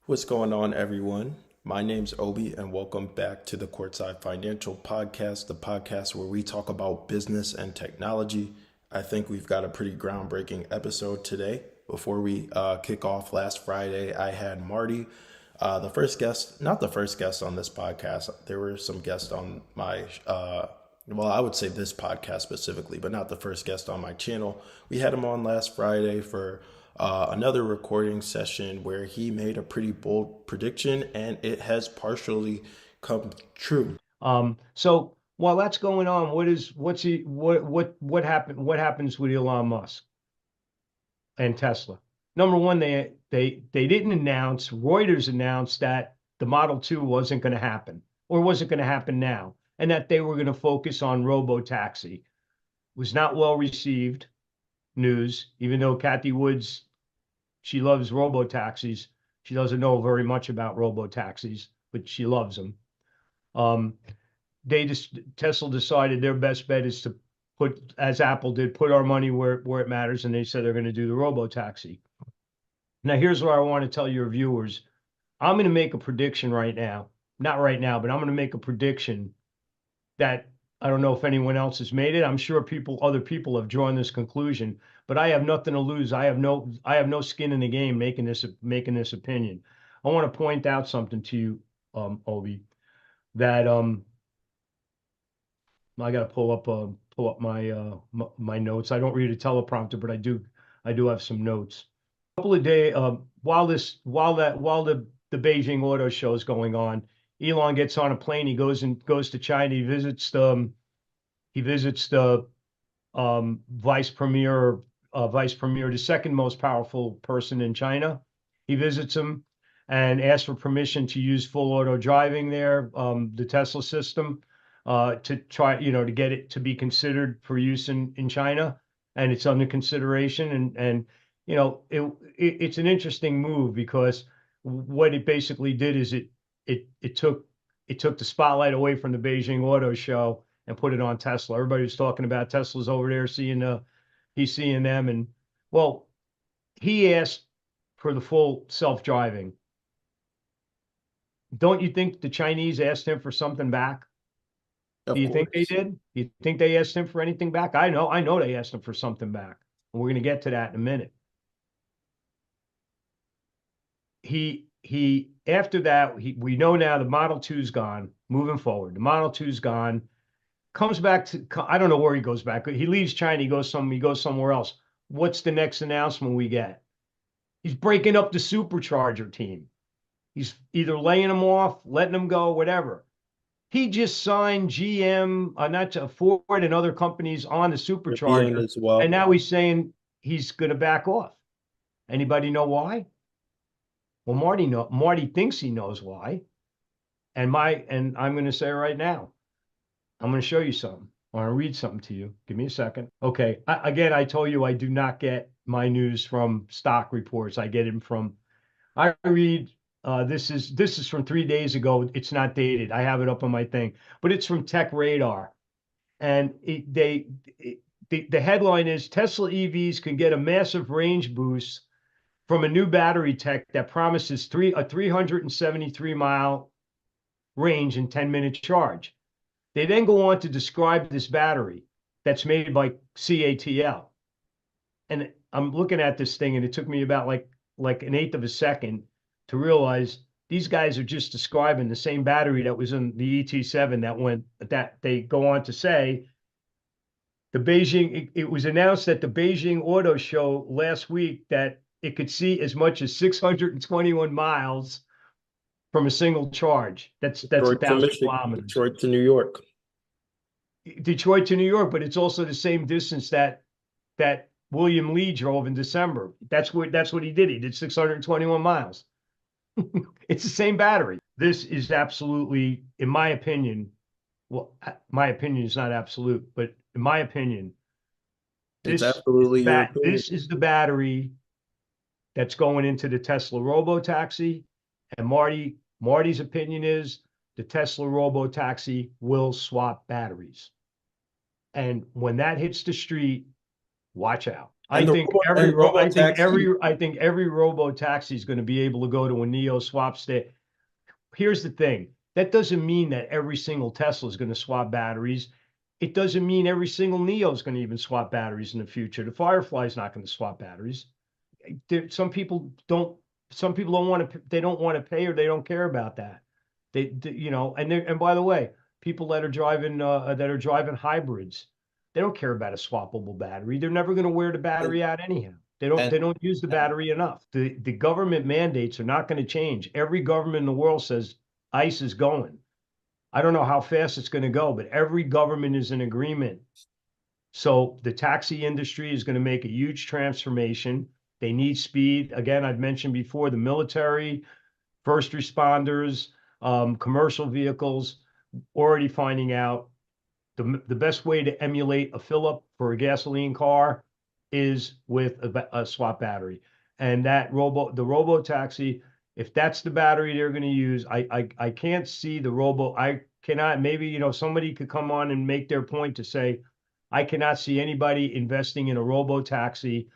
What's going on, everyone? My name's Obi, and welcome back to the Courtside Financial Podcast, the podcast where we talk about business and technology. I think we've got a pretty groundbreaking episode today. Before we kick off, last Friday, I had Marty, the first guest, not the first guest on this podcast. There were some guests on my I would say this podcast specifically, but not the first guest on my channel. We had him on last Friday for another recording session where he made a pretty bold prediction, and it has partially come true. So while that's going on, what happened? What happens with Elon Musk and Tesla? Number one, they didn't announce. Reuters announced that the Model 2 wasn't going to happen, or wasn't going to happen now, and that they were going to focus on Robotaxi. It was not well received news, even though Kathy Woods, she loves Robotaxis. She doesn't know very much about Robotaxis, but she loves them. Um, Tesla decided their best bet is to put, as Apple did, put our money where it matters, and they said they're going to do the Robotaxi. Now, here's what I want to tell your viewers. I'm going to make a prediction right now. Not right now, but I'm going to make a prediction that I don't know if anyone else has made it. I'm sure other people have drawn this conclusion, but I have nothing to lose. I have no skin in the game making this opinion. I want to point out something to you, Obi, that I got to pull up my notes. I don't read a teleprompter, but I do have some notes. A couple of days while the Beijing Auto Show is going on, Elon gets on a plane. He goes to China. He visits the vice premier, the second most powerful person in China. He visits him and asks for permission to use full auto driving there, the Tesla system, to try, to get it to be considered for use in China, and it's under consideration. And it's an interesting move because what it basically did is it took the spotlight away from the Beijing Auto Show and put it on Tesla. Everybody was talking about Tesla's over there he's seeing them, and well, he asked for the full self-driving. Don't you think the Chinese asked him for something back? Do Of you think they course. did? Do you think they asked him for anything back? I know they asked him for something back. And we're going to get to that in a minute. He after that, we know now the Model 2's gone. Moving forward, the Model 2's gone. Comes back to, I don't know where he goes back. He leaves China, he goes somewhere else. What's the next announcement we get? He's breaking up the supercharger team. He's either laying them off, letting them go, whatever. He just signed GM, not to Ford and other companies on the Rivian supercharger, as and well. now he's saying he's going to back off. Anybody know why? Well, Marty thinks he knows why, and I'm going to say right now, I'm going to show you something. I want to read something to you. Give me a second. Okay. Again, I told you I do not get my news from stock reports. I get them from, I read, this is from 3 days ago. It's not dated. I have it up on my thing, but it's from Tech Radar. And the headline is Tesla EVs can get a massive range boost from a new battery tech that promises a 373-mile range and 10-minute charge. They then go on to describe this battery that's made by CATL. And I'm looking at this thing, and it took me about like an eighth of a second to realize these guys are just describing the same battery that was in the ET7 that they go on to say it was announced at the Beijing Auto Show last week that it could see as much as 621 miles from a single charge. That's a Detroit to thousand Michigan, kilometers. Detroit to New York. Detroit to New York, but it's also the same distance that William Lee drove in December. That's what he did. He did 621 miles. It's the same battery. This is absolutely, in my opinion, well, my opinion is not absolute, but in my opinion, It's this is absolutely your bat opinion. this is the battery that's going into the Tesla Robotaxi. And Marty's opinion is the Tesla Robotaxi will swap batteries. And when that hits the street, watch out. I think And robotaxi. I think every robo taxi is going to be able to go to a NIO swap state. Here's the thing. That doesn't mean that every single Tesla is going to swap batteries. It doesn't mean every single NIO is going to even swap batteries in the future. The Firefly is not going to swap batteries. Some people don't. Some people don't want to. They don't want to pay, or they don't care about that. You know, and by the way, people that are driving hybrids, they don't care about a swappable battery. They're never going to wear the And, battery out anyhow. and They don't use the battery enough. The government mandates are not going to change. Every government in the world says ICE is going. I don't know how fast it's going to go, but every government is in agreement. So the taxi industry is going to make a huge transformation. They need speed. Again, I've mentioned before the military, first responders, commercial vehicles, already finding out the best way to emulate a fill up for a gasoline car is with a swap battery. And the robo taxi, if that's the battery they're going to use, I can't see I cannot, maybe, you know, somebody could come on and make their point to say, I cannot see anybody investing in a robo taxi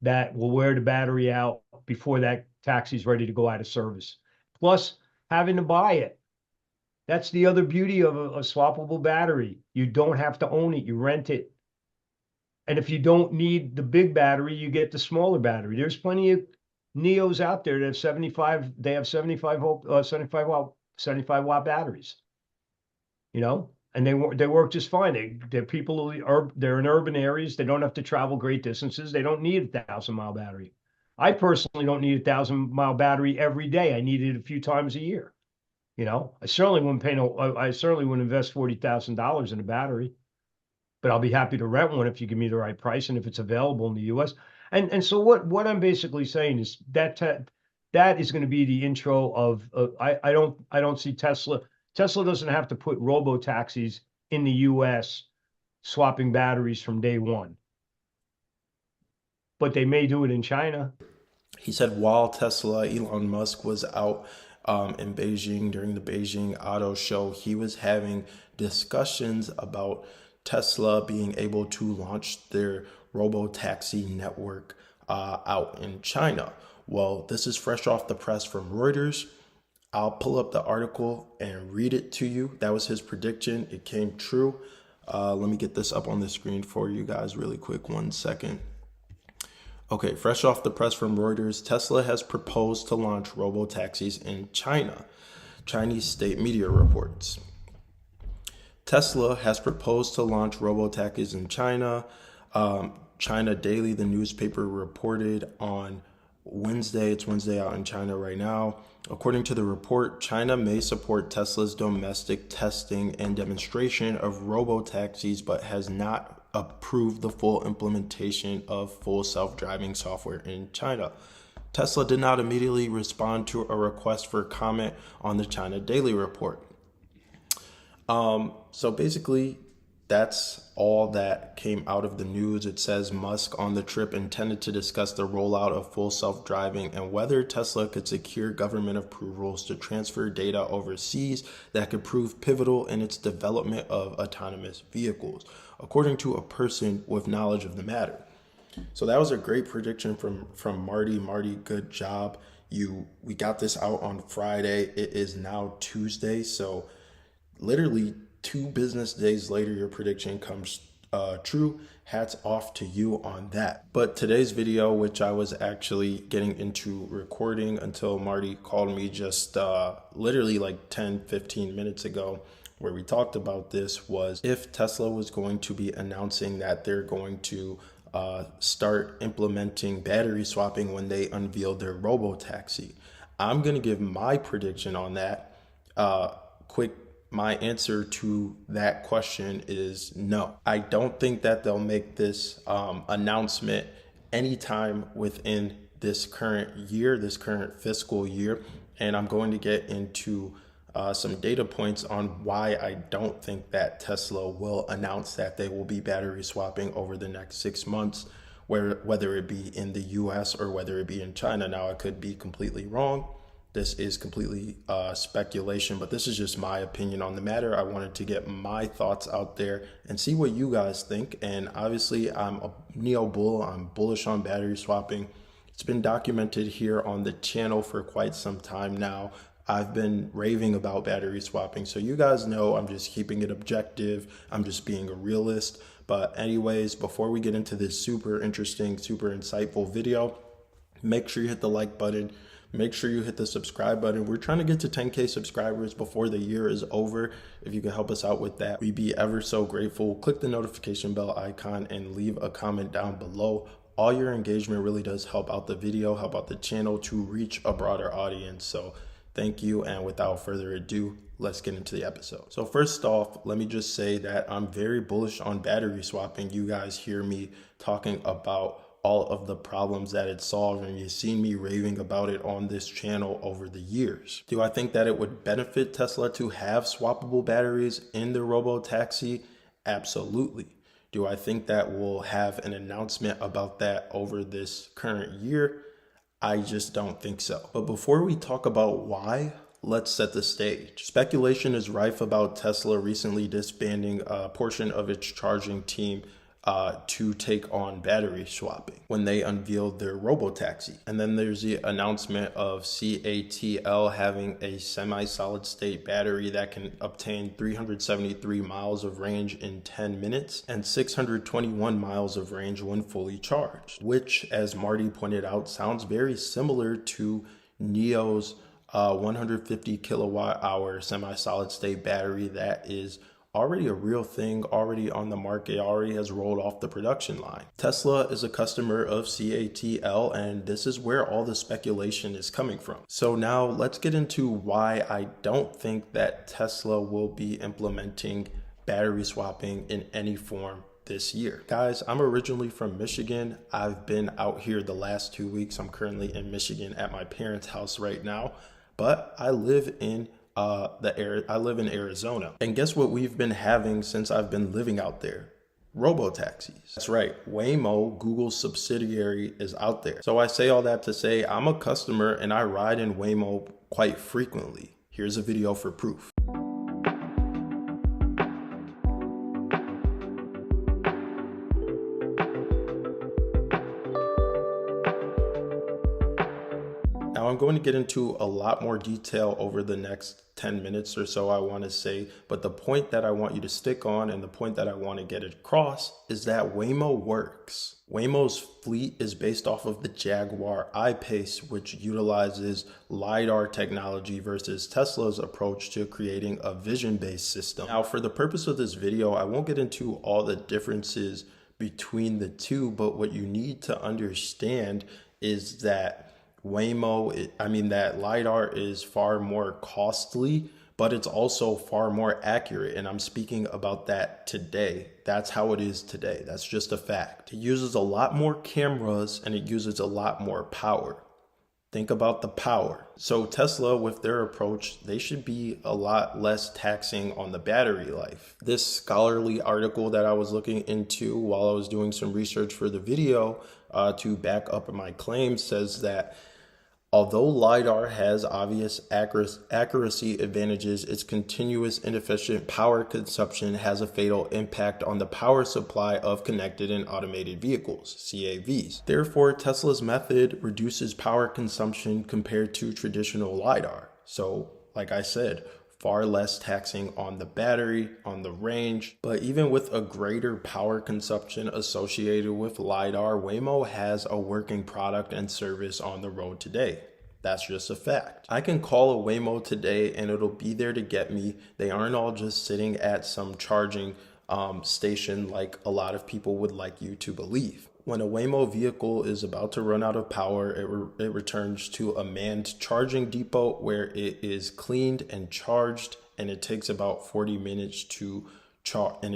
that will wear the battery out before that taxi is ready to go out of service. Plus, having to buy it. That's the other beauty of a swappable battery. You don't have to own it, you rent it. And if you don't need the big battery, you get the smaller battery. There's plenty of NIOs out there that have 75, they have 75 watt batteries, you know, and they work just fine. They're people who they're in urban areas. They don't have to travel great distances. They don't need a 1,000-mile battery. I personally don't need a 1,000-mile battery every day. I need it a few times a year. You know, I certainly wouldn't pay I certainly wouldn't invest $40,000 in a battery, but I'll be happy to rent one if you give me the right price and if it's available in the US. And so what I'm basically saying is that is going to be the intro of I don't see Tesla. Tesla doesn't have to put robo taxis in the US swapping batteries from day one, but they may do it in China. He said while Elon Musk was out in Beijing during the Beijing Auto Show, he was having discussions about Tesla being able to launch their robotaxi network out in China. Well, this is fresh off the press from Reuters. I'll pull up the article and read it to you. That was his prediction. It came true. Let me get this up on the screen for you guys really quick. 1 second. Okay, fresh off the press from Reuters, Tesla has proposed to launch robotaxis in China. Chinese state media reports. Tesla has proposed to launch robotaxis in China. China Daily, the newspaper, reported on Wednesday. It's Wednesday out in China right now. According to the report, China may support Tesla's domestic testing and demonstration of robotaxis, but has not approved the full implementation of full self-driving software in China. Tesla did not immediately respond to a request for comment on the China Daily report. So basically, that's all that came out of the news. It says Musk on the trip intended to discuss the rollout of full self-driving and whether Tesla could secure government approvals to transfer data overseas that could prove pivotal in its development of autonomous vehicles, according to a person with knowledge of the matter. So that was a great prediction from Marty. Marty, good job. We got this out on Friday. It is now Tuesday, so literally 2 business days later, your prediction comes true. Hats off to you on that. But today's video, which I was actually getting into recording until Marty called me just literally like 10-15 minutes ago, where we talked about this, was if Tesla was going to be announcing that they're going to start implementing battery swapping when they unveiled their robotaxi. I'm going to give my prediction on that. My answer to that question is no. I don't think that they'll make this announcement anytime within this current year, this current fiscal year. And I'm going to get into some data points on why I don't think that Tesla will announce that they will be battery swapping over the next 6 months, whether it be in the US or whether it be in China. Now, I could be completely wrong. This is completely speculation, but this is just my opinion on the matter. I wanted to get my thoughts out there and see what you guys think. And obviously, I'm a NIO bull. I'm bullish on battery swapping. It's been documented here on the channel for quite some time now. I've been raving about battery swapping. So you guys know I'm just keeping it objective. I'm just being a realist. But anyways, before we get into this super interesting, super insightful video, make sure you hit the like button. Make sure you hit the subscribe button. We're trying to get to 10K subscribers before the year is over. If you could help us out with that, we'd be ever so grateful. Click the notification bell icon and leave a comment down below. All your engagement really does help out the video, help out the channel to reach a broader audience. So thank you. And without further ado, let's get into the episode. So first off, let me just say that I'm very bullish on battery swapping. You guys hear me talking about all of the problems that it solved, and you've seen me raving about it on this channel over the years. Do I think that it would benefit Tesla to have swappable batteries in the Robotaxi? Absolutely. Do I think that we'll have an announcement about that over this current year? I just don't think so. But before we talk about why, let's set the stage. Speculation is rife about Tesla recently disbanding a portion of its charging team to take on battery swapping when they unveiled their Robotaxi. And then there's the announcement of CATL having a semi-solid state battery that can obtain 373 miles of range in 10 minutes and 621 miles of range when fully charged, which, as Marty pointed out, sounds very similar to NIO's 150 kilowatt hour semi-solid state battery that is already a real thing, already on the market, already has rolled off the production line. Tesla is a customer of CATL, and this is where all the speculation is coming from. So now let's get into why I don't think that Tesla will be implementing battery swapping in any form this year. Guys, I'm originally from Michigan. I've been out here the last 2 weeks. I'm currently in Michigan at my parents' house right now, but I live in Arizona. And guess what we've been having since I've been living out there? Robotaxis. That's right. Waymo, Google's subsidiary, is out there. So I say all that to say I'm a customer and I ride in Waymo quite frequently. Here's a video for proof. Now I'm going to get into a lot more detail over the next 10 minutes or so, I want to say, but the point that I want you to stick on and the point that I want to get across is that Waymo works. Waymo's fleet is based off of the Jaguar I-Pace, which utilizes LiDAR technology versus Tesla's approach to creating a vision-based system. Now, for the purpose of this video, I won't get into all the differences between the two, but what you need to understand is that that LiDAR is far more costly, but it's also far more accurate. And I'm speaking about that today. That's how it is today. That's just a fact. It uses a lot more cameras and it uses a lot more power. Think about the power. So Tesla, with their approach, they should be a lot less taxing on the battery life. This scholarly article that I was looking into while I was doing some research for the video to back up my claims says that although LiDAR has obvious accuracy advantages, its continuous inefficient power consumption has a fatal impact on the power supply of connected and automated vehicles, CAVs. Therefore, Tesla's method reduces power consumption compared to traditional LiDAR. So, like I said, far less taxing on the battery, on the range. But even with a greater power consumption associated with LiDAR, Waymo has a working product and service on the road today. That's just a fact. I can call a Waymo today and it'll be there to get me. They aren't all just sitting at some charging station like a lot of people would like you to believe. When a Waymo vehicle is about to run out of power, it returns to a manned charging depot where it is cleaned and charged, and it takes about 40 minutes to charge.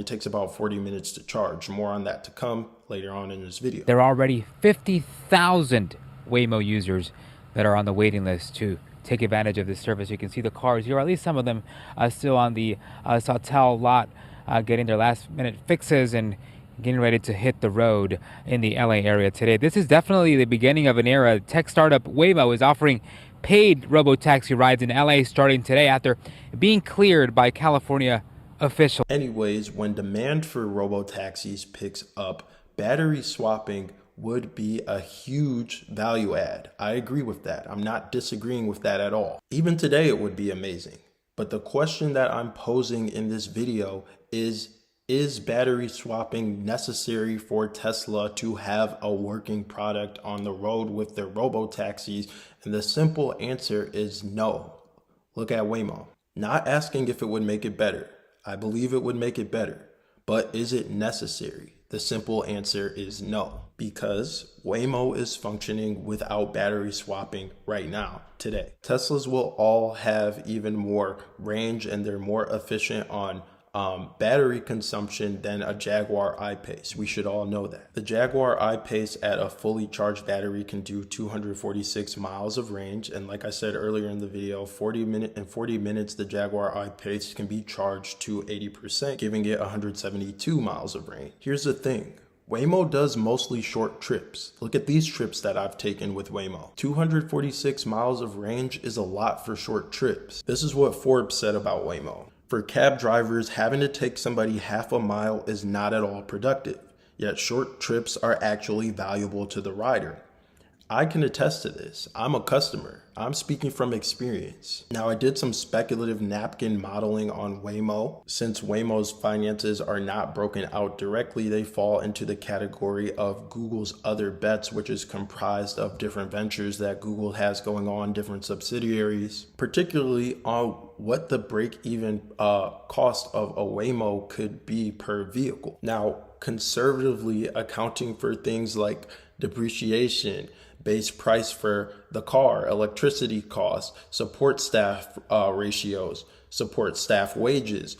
More on that to come later on in this video. There are already 50,000 Waymo users that are on the waiting list to take advantage of this service. You can see the cars here, or at least some of them still on the Sautel lot, getting their last minute fixes and getting ready to hit the road in the LA area today. This is definitely the beginning of an era. Tech startup Waymo is offering paid robotaxi rides in LA starting today after being cleared by California officials. Anyways, when demand for robotaxis picks up, battery swapping would be a huge value add. I agree with that. I'm not disagreeing with that at all. Even today, it would be amazing. But the question that I'm posing in this video is battery swapping necessary for Tesla to have a working product on the road with their robotaxis? And the simple answer is no. Look at Waymo. Not asking if it would make it better. I believe it would make it better. But is it necessary? The simple answer is no, because Waymo is functioning without battery swapping right now, today. Teslas will all have even more range and they're more efficient on battery consumption than a Jaguar I-Pace. We should all know that. The Jaguar I-Pace at a fully charged battery can do 246 miles of range. And like I said earlier in the video, 40 minutes, the Jaguar I-Pace can be charged to 80%, giving it 172 miles of range. Here's the thing. Waymo does mostly short trips. Look at these trips that I've taken with Waymo. 246 miles of range is a lot for short trips. This is what Forbes said about Waymo. For cab drivers, having to take somebody half a mile is not at all productive, yet short trips are actually valuable to the rider. I can attest to this. I'm a customer. I'm speaking from experience. Now, I did some speculative napkin modeling on Waymo. Since Waymo's finances are not broken out directly, they fall into the category of Google's other bets, which is comprised of different ventures that Google has going on, different subsidiaries, particularly on what the break-even cost of a Waymo could be per vehicle. Now, conservatively accounting for things like depreciation, base price for the car, electricity costs, support staff ratios, support staff wages,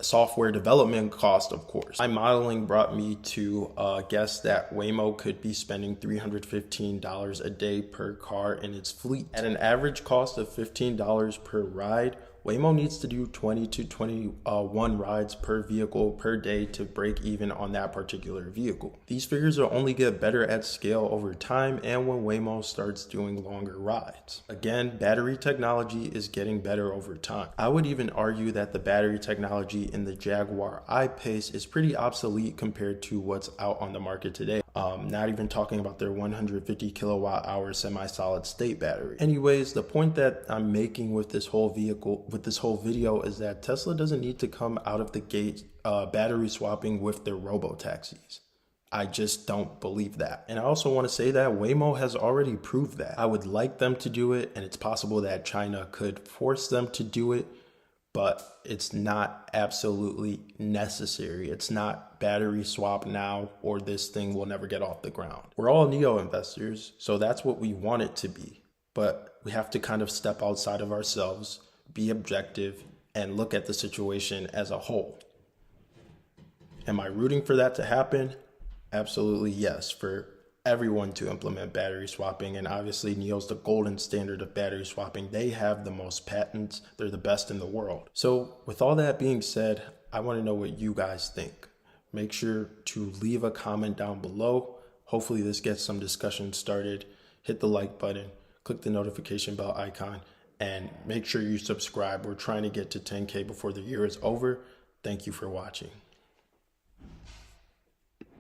software development cost, of course. My modeling brought me to guess that Waymo could be spending $315 a day per car in its fleet. At an average cost of $15 per ride, Waymo needs to do 20 to 21 rides per vehicle per day to break even on that particular vehicle. These figures will only get better at scale over time and when Waymo starts doing longer rides. Again, battery technology is getting better over time. I would even argue that the battery technology in the Jaguar I-Pace is pretty obsolete compared to what's out on the market today. Not even talking about their 150 kilowatt hour semi-solid state battery. Anyways, the point that I'm making with this whole video is that Tesla doesn't need to come out of the gate battery swapping with their robotaxis. I just don't believe that. And I also want to say that Waymo has already proved that. I would like them to do it, and it's possible that China could force them to do it, but it's not absolutely necessary. It's not battery swap now or this thing will never get off the ground. We're all NIO investors, so that's what we want it to be. But we have to kind of step outside of ourselves, be objective, and look at the situation as a whole. Am I rooting for that to happen? Absolutely yes, for everyone to implement battery swapping, and obviously NIO's the golden standard of battery swapping. They have the most patents. They're the best in the world. So with all that being said, I want to know what you guys think. Make sure to leave a comment down below. Hopefully this gets some discussion started. Hit the like button, click the notification bell icon, and make sure you subscribe. We're trying to get to 10K before the year is over. Thank you for watching.